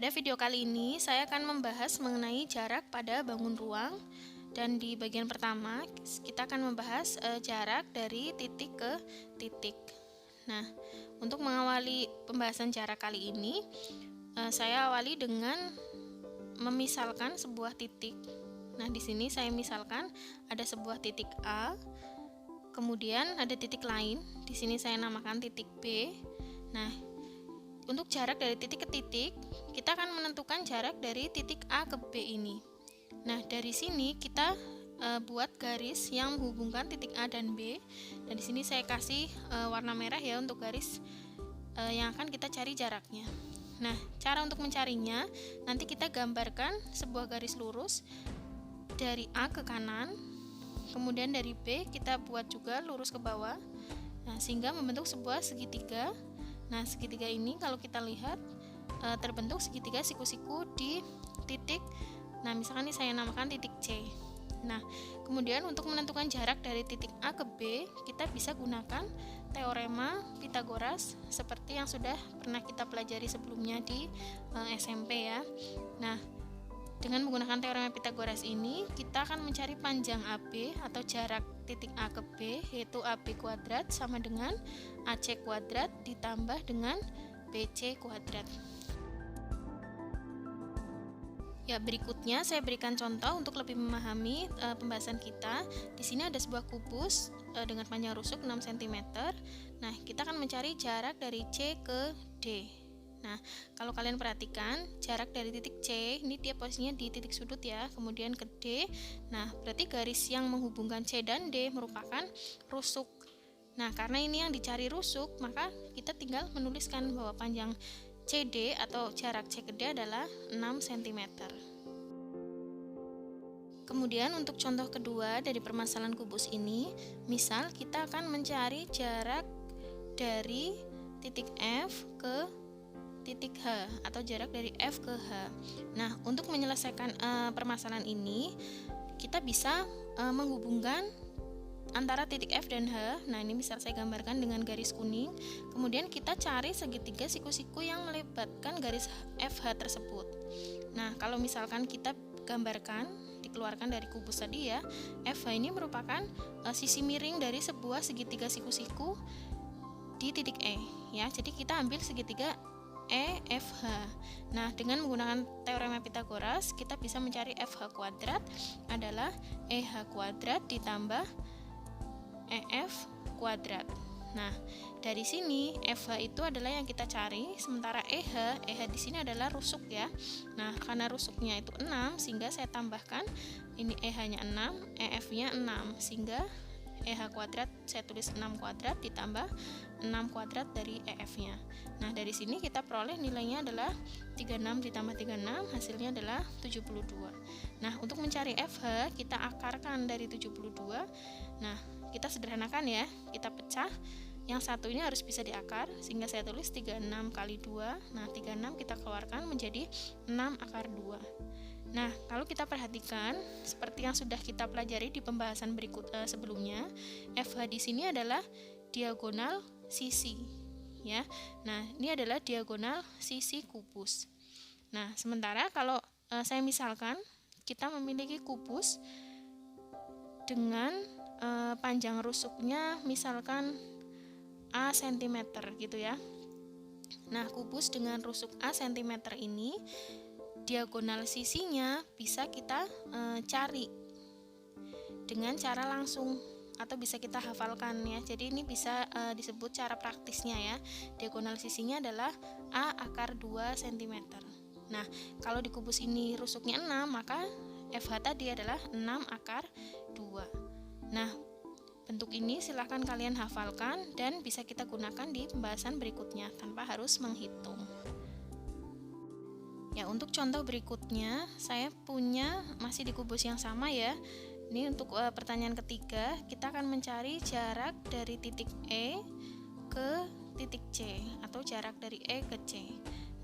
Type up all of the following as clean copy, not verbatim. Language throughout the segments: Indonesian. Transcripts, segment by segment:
Pada video kali ini, saya akan membahas mengenai jarak pada bangun ruang. Dan di bagian pertama, kita akan membahas jarak dari titik ke titik. Nah, untuk mengawali pembahasan jarak kali ini, saya awali dengan memisalkan sebuah titik. Nah, di sini saya misalkan ada sebuah titik A, kemudian ada titik lain. Di sini saya namakan titik B. Nah, untuk jarak dari titik ke titik, kita akan menentukan jarak dari titik A ke B ini. Nah, dari sini kita buat garis yang menghubungkan titik A dan B. Dan di sini saya kasih warna merah ya untuk garis yang akan kita cari jaraknya. Nah, cara untuk mencarinya, nanti kita gambarkan sebuah garis lurus dari A ke kanan, kemudian dari B kita buat juga lurus ke bawah. Nah, sehingga membentuk sebuah segitiga. Nah, segitiga ini kalau kita lihat terbentuk segitiga siku-siku di titik. Nah, misalkan ini saya namakan titik C. Nah, kemudian untuk menentukan jarak dari titik A ke B, kita bisa gunakan teorema Pythagoras seperti yang sudah pernah kita pelajari sebelumnya di SMP ya. Nah, dengan menggunakan teorema Pythagoras ini, kita akan mencari panjang AB atau jarak titik A ke B, yaitu AB kuadrat sama dengan AC kuadrat ditambah dengan BC kuadrat. Ya, berikutnya saya berikan contoh untuk lebih memahami pembahasan kita. Di sini ada sebuah kubus dengan panjang rusuk 6 cm. Nah, kita akan mencari jarak dari C ke D. Nah, kalau kalian perhatikan, jarak dari titik C, ini dia posisinya di titik sudut ya, kemudian ke D. Nah, berarti garis yang menghubungkan C dan D merupakan rusuk. Nah, karena ini yang dicari rusuk, maka kita tinggal menuliskan bahwa panjang CD atau jarak C ke D adalah 6 cm. Kemudian untuk contoh kedua dari permasalahan kubus ini, misal kita akan mencari jarak dari titik F ke titik H atau jarak dari F ke H. Nah, untuk menyelesaikan permasalahan ini, kita bisa menghubungkan antara titik F dan H. Nah, ini misal saya gambarkan dengan garis kuning. Kemudian kita cari segitiga siku-siku yang melibatkan garis FH tersebut. Nah, kalau misalkan kita gambarkan, dikeluarkan dari kubus tadi ya, FH ini merupakan sisi miring dari sebuah segitiga siku-siku di titik E ya. Jadi kita ambil segitiga EFH. Nah, dengan menggunakan teorema Pythagoras, kita bisa mencari FH kuadrat adalah EH kuadrat ditambah EF kuadrat. Nah, dari sini FH itu adalah yang kita cari, sementara EH di sini adalah rusuk ya. Nah, karena rusuknya itu 6, sehingga saya tambahkan ini EH-nya 6, EF-nya 6, sehingga EH kuadrat saya tulis 6 kuadrat ditambah 6 kuadrat dari EF-nya. Nah, dari sini kita peroleh nilainya adalah 36 ditambah 36, hasilnya adalah 72. Nah, untuk mencari FH, kita akarkan dari 72. Nah, kita sederhanakan ya, kita pecah. Yang satu ini harus bisa diakar, sehingga saya tulis 36 kali 2. Nah, 36 kita keluarkan menjadi 6 akar 2. Nah, kalau kita perhatikan, seperti yang sudah kita pelajari di pembahasan berikut sebelumnya, FH di sini adalah diagonal sisi, ya. Nah, ini adalah diagonal sisi kubus. Nah, sementara kalau saya misalkan kita memiliki kubus dengan panjang rusuknya misalkan A cm gitu ya. Nah, kubus dengan rusuk A cm ini diagonal sisinya bisa kita cari dengan cara langsung atau bisa kita hafalkan ya. Jadi ini bisa disebut cara praktisnya ya. Diagonal sisinya adalah A akar 2 cm. Nah, kalau di kubus ini rusuknya 6, maka FH tadi adalah 6 akar 2. Nah, bentuk ini silahkan kalian hafalkan dan bisa kita gunakan di pembahasan berikutnya tanpa harus menghitung. Ya, untuk contoh berikutnya, saya punya masih di kubus yang sama ya. Ini untuk pertanyaan ketiga, kita akan mencari jarak dari titik E ke titik C atau jarak dari E ke C.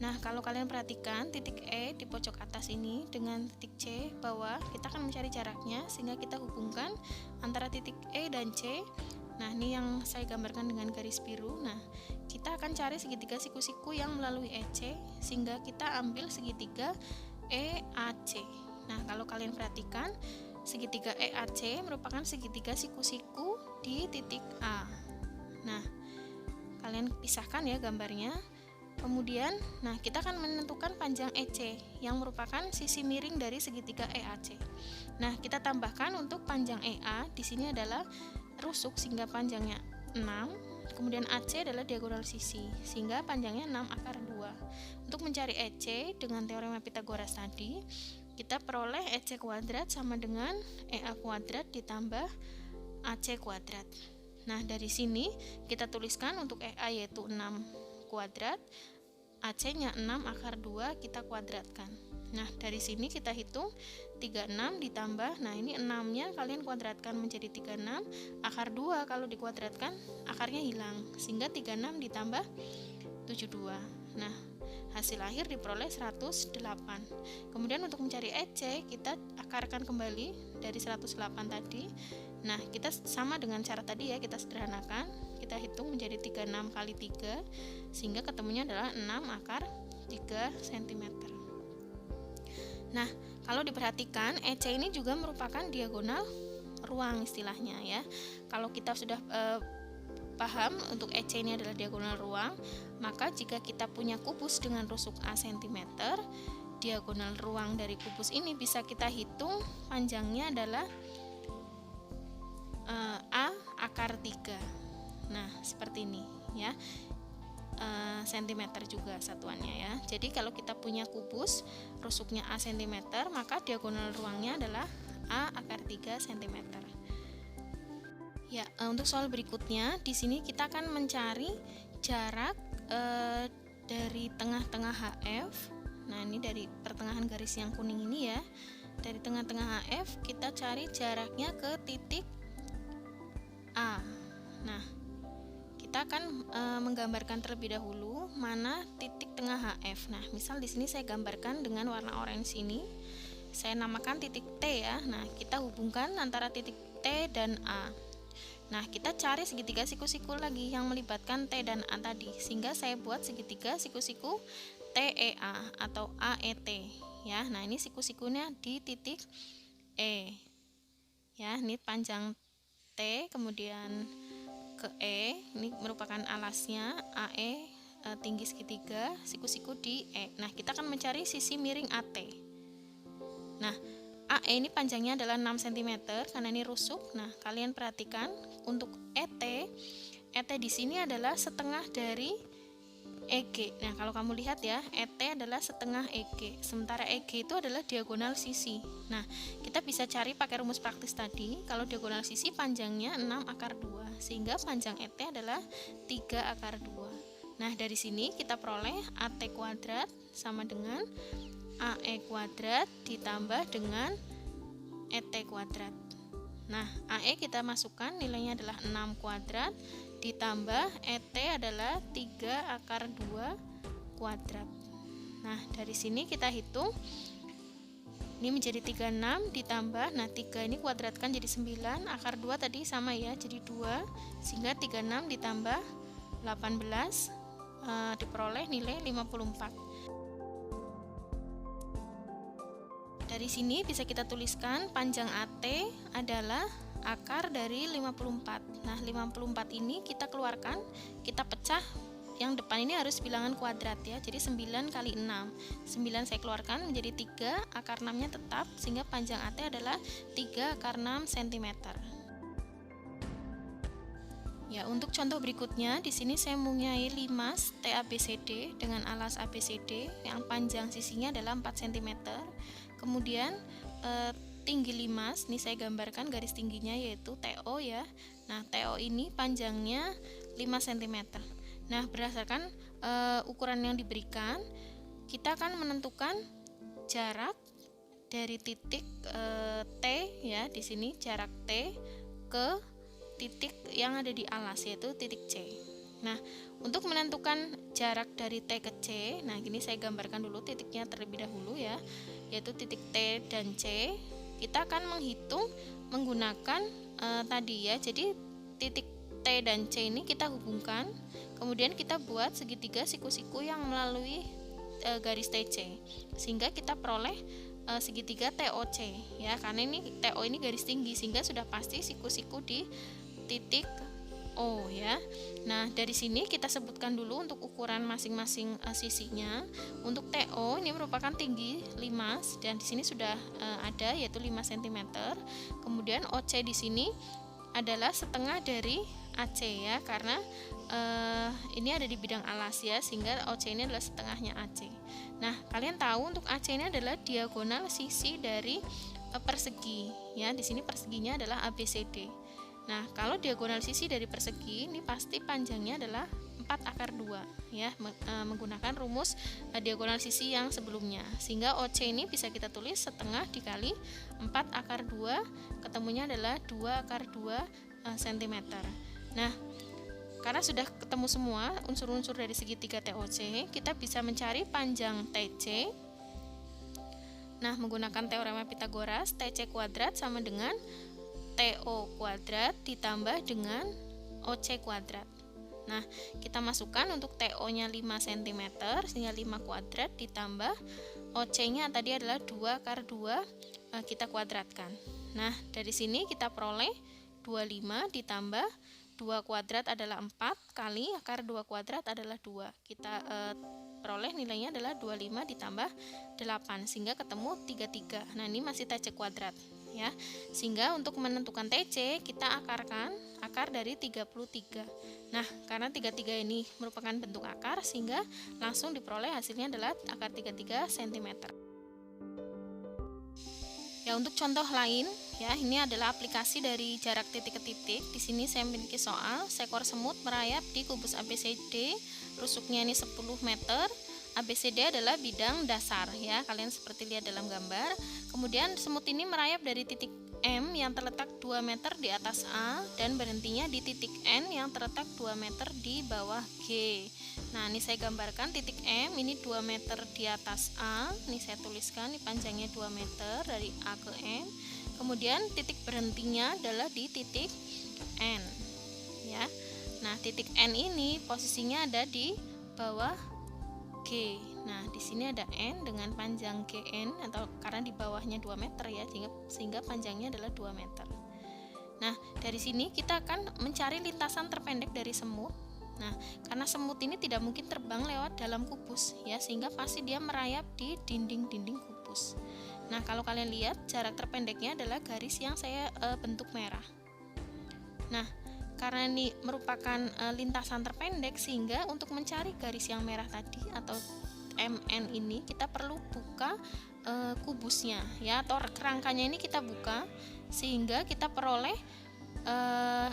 Nah, kalau kalian perhatikan titik E di pojok atas ini dengan titik C bawah, kita akan mencari jaraknya sehingga kita hubungkan antara titik E dan C. Nah, ini yang saya gambarkan dengan garis biru. Nah, kita akan cari segitiga siku-siku yang melalui EC, sehingga kita ambil segitiga EAC. Nah, kalau kalian perhatikan, segitiga EAC merupakan segitiga siku-siku di titik A. Nah, kalian pisahkan ya gambarnya. Kemudian, nah kita akan menentukan panjang EC yang merupakan sisi miring dari segitiga EAC. Nah, kita tambahkan untuk panjang EA di sini adalah rusuk sehingga panjangnya 6. Kemudian AC adalah diagonal sisi sehingga panjangnya 6 akar 2. Untuk mencari EC dengan teorema Pythagoras tadi, kita peroleh EC kuadrat sama dengan EA kuadrat ditambah AC kuadrat. Nah, dari sini kita tuliskan untuk EA yaitu 6 kuadrat, AC-nya 6 akar 2 kita kuadratkan. Nah, dari sini kita hitung 36 ditambah, nah ini 6-nya kalian kuadratkan menjadi 36, akar 2 kalau dikuadratkan akarnya hilang, sehingga 36 ditambah 72. Nah, hasil akhir diperoleh 108. Kemudian untuk mencari EC, kita akarkan kembali dari 108 tadi. Nah, kita sama dengan cara tadi ya, kita sederhanakan. Kita hitung menjadi 36 kali 3, sehingga ketemunya adalah 6 akar 3 cm. Nah, kalau diperhatikan, EC ini juga merupakan diagonal ruang istilahnya ya. Kalau kita sudah paham untuk EC ini adalah diagonal ruang, maka jika kita punya kubus dengan rusuk A cm, diagonal ruang dari kubus ini bisa kita hitung panjangnya adalah A akar 3. Nah, seperti ini ya. Sentimeter juga satuannya ya. Jadi kalau kita punya kubus rusuknya A cm, maka diagonal ruangnya adalah A akar 3 cm. Ya, untuk soal berikutnya di sini kita akan mencari jarak dari tengah-tengah HF. Nah, ini dari pertengahan garis yang kuning ini ya. Dari tengah-tengah HF kita cari jaraknya ke titik A. Nah, kita akan menggambarkan terlebih dahulu mana titik tengah HF. Nah, misal di sini saya gambarkan dengan warna orange ini. Saya namakan titik T ya. Nah, kita hubungkan antara titik T dan A. Nah, kita cari segitiga siku-siku lagi yang melibatkan T dan A tadi. Sehingga saya buat segitiga siku-siku TEA atau AET ya. Nah, ini siku-sikunya di titik E. Ya, ini panjang T kemudian ke E, ini merupakan alasnya AE, tinggi segitiga, siku-siku di E. Nah, kita akan mencari sisi miring AT. Nah, AE ini panjangnya adalah 6 cm karena ini rusuk. Nah, kalian perhatikan untuk ET di sini adalah setengah dari EG. Nah, kalau kamu lihat ya, ET adalah setengah EG, sementara EG itu adalah diagonal sisi. Nah, kita bisa cari pakai rumus praktis tadi. Kalau diagonal sisi panjangnya 6 akar 2, sehingga panjang ET adalah 3 akar 2. Nah, dari sini kita peroleh AT kuadrat sama dengan AE kuadrat ditambah dengan ET kuadrat. Nah, AE kita masukkan nilainya adalah 6 kuadrat ditambah ET adalah 3 akar 2 kuadrat. Nah, dari sini kita hitung ini menjadi 36 ditambah, nah 3 ini kuadratkan jadi 9, akar 2 tadi sama ya, jadi 2, sehingga 36 ditambah 18 diperoleh nilai 54. Dari sini bisa kita tuliskan panjang AT adalah akar dari 54. Nah, 54 ini kita keluarkan, kita pecah. Yang depan ini harus bilangan kuadrat ya. Jadi 9 kali 6. 9 saya keluarkan menjadi 3, akar 6-nya tetap sehingga panjang AT adalah 3 akar 6 cm. Ya, untuk contoh berikutnya di sini saya mempunyai limas TABCD dengan alas ABCD yang panjang sisinya adalah 4 cm. Kemudian tinggi limas, ini saya gambarkan garis tingginya yaitu TO ya. Nah, TO ini panjangnya 5 cm. Nah, berdasarkan ukuran yang diberikan, kita akan menentukan jarak dari titik T ya, di sini jarak T ke titik yang ada di alas yaitu titik C. Nah, untuk menentukan jarak dari T ke C, nah gini saya gambarkan dulu titiknya terlebih dahulu ya, yaitu titik T dan C. Kita akan menghitung menggunakan tadi ya, jadi titik T dan C ini kita hubungkan, kemudian kita buat segitiga siku-siku yang melalui garis TC, sehingga kita peroleh segitiga TOC ya, karena ini TO ini garis tinggi sehingga sudah pasti siku-siku di titik O ya. Nah, dari sini kita sebutkan dulu untuk ukuran masing-masing sisinya. Untuk TO ini merupakan tinggi 5 dan di sini sudah ada yaitu 5 cm. Kemudian OC di sini adalah setengah dari AC ya, karena ini ada di bidang alas ya, sehingga OC ini adalah setengahnya AC. Nah, kalian tahu untuk AC ini adalah diagonal sisi dari persegi ya. Di sini perseginya adalah ABCD. Nah, kalau diagonal sisi dari persegi ini pasti panjangnya adalah 4/2 ya, menggunakan rumus diagonal sisi yang sebelumnya, sehingga OC ini bisa kita tulis setengah dikali 4/2, ketemunya adalah 2/2 cm. Nah, karena sudah ketemu semua unsur-unsur dari segitiga TOC, kita bisa mencari panjang TC. Nah, menggunakan teorema Pythagoras, TC kuadrat sama dengan TO kuadrat ditambah dengan OC kuadrat. Nah, kita masukkan untuk TO-nya 5 cm, sehingga 5 kuadrat ditambah OC-nya tadi adalah 2/2, kita kuadratkan. Nah, dari sini kita peroleh 25 ditambah 2 kuadrat adalah 4 kali akar 2 kuadrat adalah 2. Kita peroleh nilainya adalah 25 ditambah 8, sehingga ketemu 33. Nah, ini masih TC kuadrat ya. Sehingga untuk menentukan TC kita akarkan akar dari 33. Nah, karena 33 ini merupakan bentuk akar, sehingga langsung diperoleh hasilnya adalah akar 33 cm. Ya, untuk contoh lain ya, ini adalah aplikasi dari jarak titik ke titik. Di sini saya memiliki soal seekor semut merayap di kubus ABCD, rusuknya ini 10 meter. ABCD adalah bidang dasar ya, kalian seperti lihat dalam gambar. Kemudian semut ini merayap dari titik M yang terletak 2 meter di atas A dan berhentinya di titik N yang terletak 2 meter di bawah G. Nah, ini saya gambarkan titik M ini 2 meter di atas A. Ini saya tuliskan, ini panjangnya 2 meter dari A ke M. Kemudian titik berhentinya adalah di titik N ya. Nah, titik N ini posisinya ada di bawah G. Nah, di sini ada N dengan panjang GN, atau karena di bawahnya 2 meter ya, sehingga panjangnya adalah 2 meter. Nah, dari sini kita akan mencari lintasan terpendek dari semut. Nah, karena semut ini tidak mungkin terbang lewat dalam kubus ya, sehingga pasti dia merayap di dinding-dinding kubus. Nah, kalau kalian lihat jarak terpendeknya adalah garis yang saya bentuk merah. Nah, karena ini merupakan lintasan terpendek, sehingga untuk mencari garis yang merah tadi atau MN ini kita perlu buka kubusnya ya, atau kerangkanya ini kita buka, sehingga kita peroleh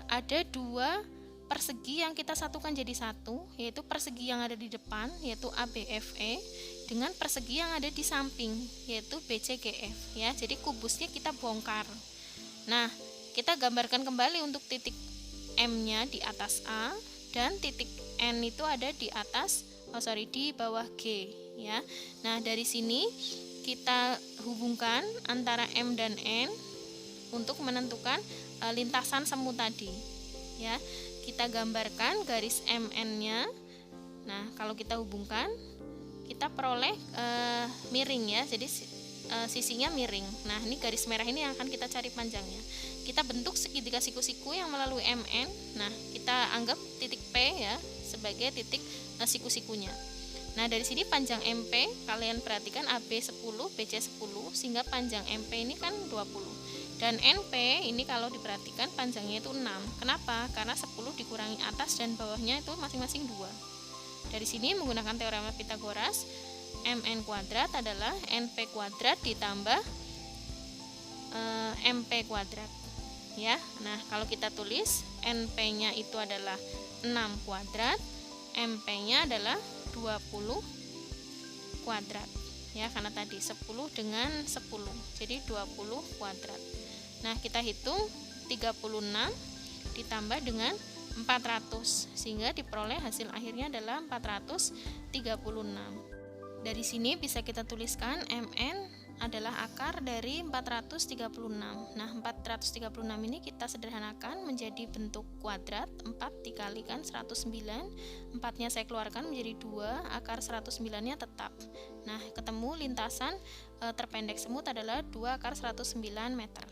ada 2 persegi yang kita satukan jadi satu, yaitu persegi yang ada di depan yaitu ABFE dengan persegi yang ada di samping yaitu BCGF ya. Jadi kubusnya kita bongkar. Nah, kita gambarkan kembali untuk titik M-nya di atas A dan titik N itu ada di atas di bawah G ya. Nah, dari sini kita hubungkan antara M dan N untuk menentukan lintasan semut tadi ya. Kita gambarkan garis MN-nya. Nah, kalau kita hubungkan kita peroleh miring ya. Jadi sisinya miring. Nah, ini garis merah ini yang akan kita cari panjangnya. Kita bentuk segitiga siku-siku yang melalui MN. Nah, kita anggap titik P ya sebagai titik siku-sikunya. Nah, dari sini panjang MP kalian perhatikan AB 10, BC 10, sehingga panjang MP ini kan 20. Dan NP ini kalau diperhatikan panjangnya itu 6. Kenapa? Karena 10 dikurangi atas dan bawahnya itu masing-masing 2. Dari sini menggunakan teorema Pythagoras, MN kuadrat adalah NP kuadrat ditambah MP kuadrat ya. Nah, kalau kita tulis NP-nya itu adalah 6 kuadrat, MP-nya adalah 20 kuadrat ya, karena tadi 10 dengan 10 jadi 20 kuadrat. Nah, kita hitung 36 ditambah dengan 400 sehingga diperoleh hasil akhirnya adalah 436. Dari sini bisa kita tuliskan MN adalah akar dari 436. Nah, 436 ini kita sederhanakan menjadi bentuk kuadrat. 4 dikalikan 109, 4-nya saya keluarkan menjadi 2, akar 109-nya tetap. Nah, ketemu lintasan terpendek semut adalah 2 akar 109 meter.